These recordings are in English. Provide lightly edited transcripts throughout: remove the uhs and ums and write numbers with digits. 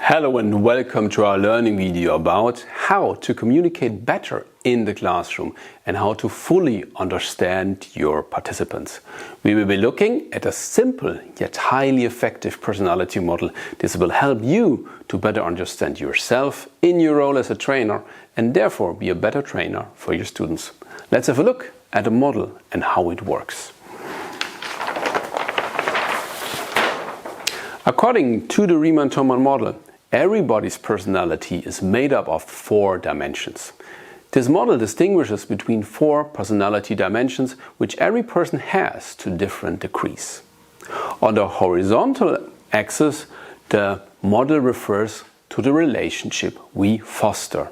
Hello and welcome to our learning video about how to communicate better in the classroom and how to fully understand your participants. We will be looking at a simple yet highly effective personality model. This will help you to better understand yourself in your role as a trainer and therefore be a better trainer for your students. Let's have a look at the model and how it works. According to the Riemann-Thomann model, everybody's personality is made up of 4 dimensions. This model distinguishes between 4 personality dimensions which every person has to different degrees. On the horizontal axis, the model refers to the relationship we foster.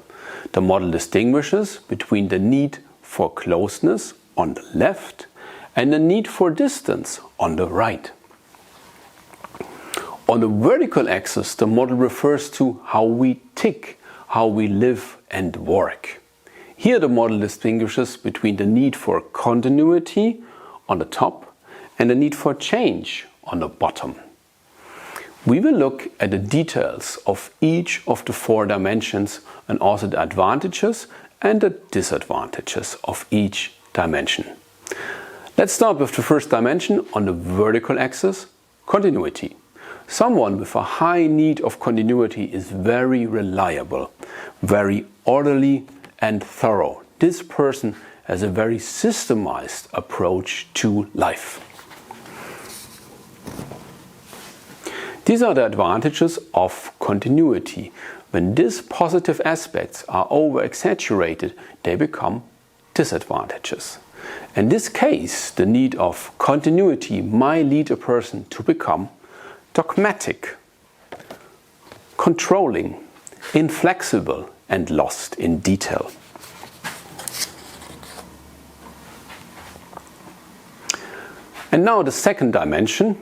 The model distinguishes between the need for closeness on the left and the need for distance on the right. On the vertical axis, the model refers to how we tick, how we live and work. Here the model distinguishes between the need for continuity on the top and the need for change on the bottom. We will look at the details of each of the 4 dimensions and also the advantages and the disadvantages of each dimension. Let's start with the first dimension on the vertical axis, continuity. Someone with a high need of continuity is very reliable, very orderly and thorough. This person has a very systemized approach to life. These are the advantages of continuity. When these positive aspects are over-exaggerated, they become disadvantages. In this case, the need of continuity might lead a person to become dogmatic, controlling, inflexible and lost in detail. And now the second dimension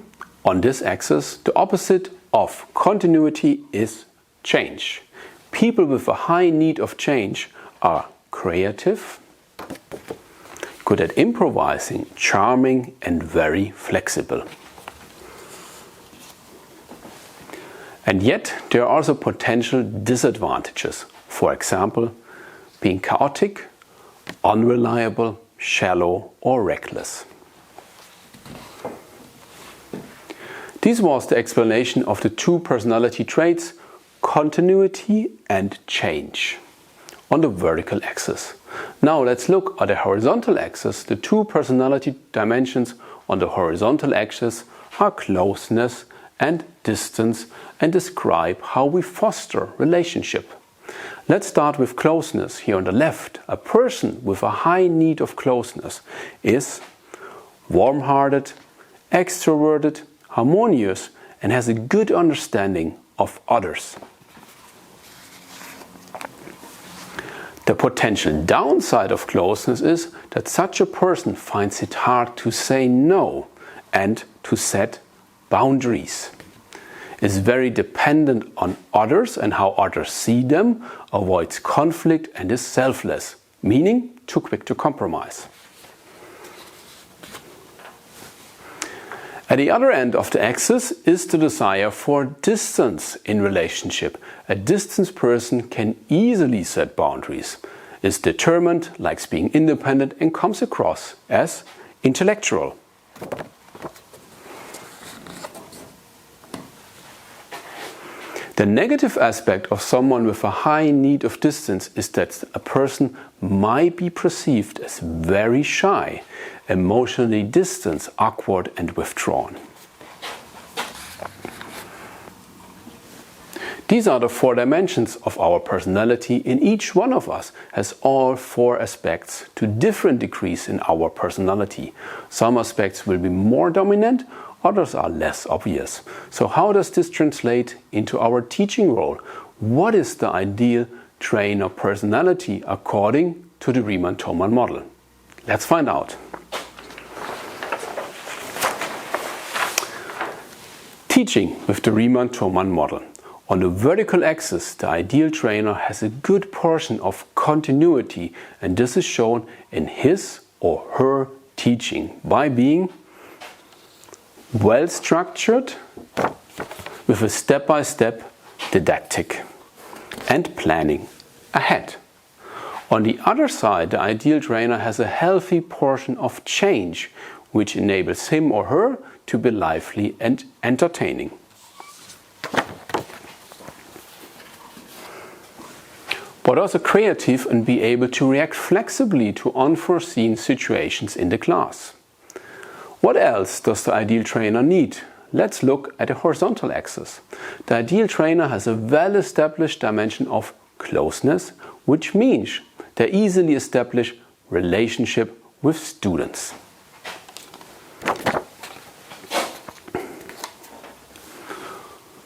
on this axis, the opposite of continuity is change. People with a high need of change are creative, good at improvising, charming and very flexible. And yet there are also potential disadvantages. For example, being chaotic, unreliable, shallow or reckless. This was the explanation of the 2 personality traits, continuity and change, on the vertical axis. Now let's look at the horizontal axis. The 2 personality dimensions on the horizontal axis are closeness and distance and describe how we foster relationship. Let's start with closeness. Here on the left, a person with a high need of closeness is warm-hearted, extroverted, harmonious and has a good understanding of others. The potential downside of closeness is that such a person finds it hard to say no and to set boundaries, is very dependent on others and how others see them, avoids conflict and is selfless, meaning too quick to compromise. At the other end of the axis is the desire for distance in relationship. A distant person can easily set boundaries, is determined, likes being independent and comes across as intellectual. The negative aspect of someone with a high need of distance is that a person might be perceived as very shy, emotionally distant, awkward and withdrawn. These are the 4 dimensions of our personality, and each one of us has all 4 aspects to different degrees in our personality. Some aspects will be more dominant, others are less obvious. So how does this translate into our teaching role? What is the ideal trainer personality according to the Riemann-Thomann model? Let's find out. Teaching with the Riemann-Thomann model. On the vertical axis, the ideal trainer has a good portion of continuity, and this is shown in his or her teaching by being well structured with a step-by-step didactic and planning ahead. On the other side, the ideal trainer has a healthy portion of change, which enables him or her to be lively and entertaining. But also creative and be able to react flexibly to unforeseen situations in the class. What else does the ideal trainer need? Let's look at the horizontal axis. The ideal trainer has a well-established dimension of closeness, which means they easily establish relationship with students.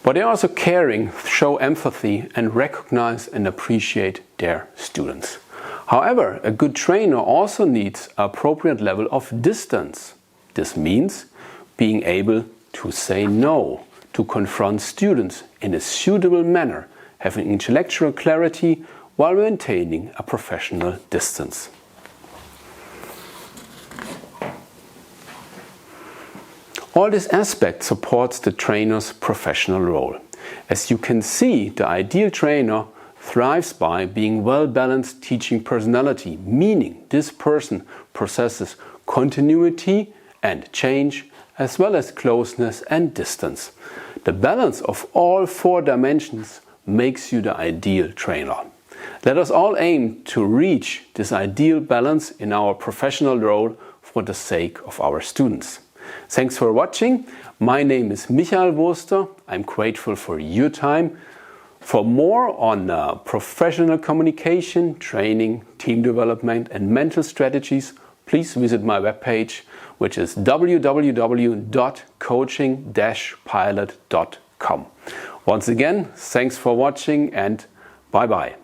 But they are also caring, show empathy and recognize and appreciate their students. However, a good trainer also needs an appropriate level of distance. This means being able to say no, to confront students in a suitable manner, having intellectual clarity while maintaining a professional distance. All this aspect supports the trainer's professional role. As you can see, the ideal trainer thrives by being well-balanced teaching personality, meaning this person possesses continuity and change, as well as closeness and distance. The balance of all four dimensions makes you the ideal trainer. Let us all aim to reach this ideal balance in our professional role for the sake of our students. Thanks for watching. My name is Michael Wurster. I'm grateful for your time. For more on professional communication, training, team development and mental strategies, please visit my webpage, which is www.coaching-pilot.com. Once again, thanks for watching and bye-bye.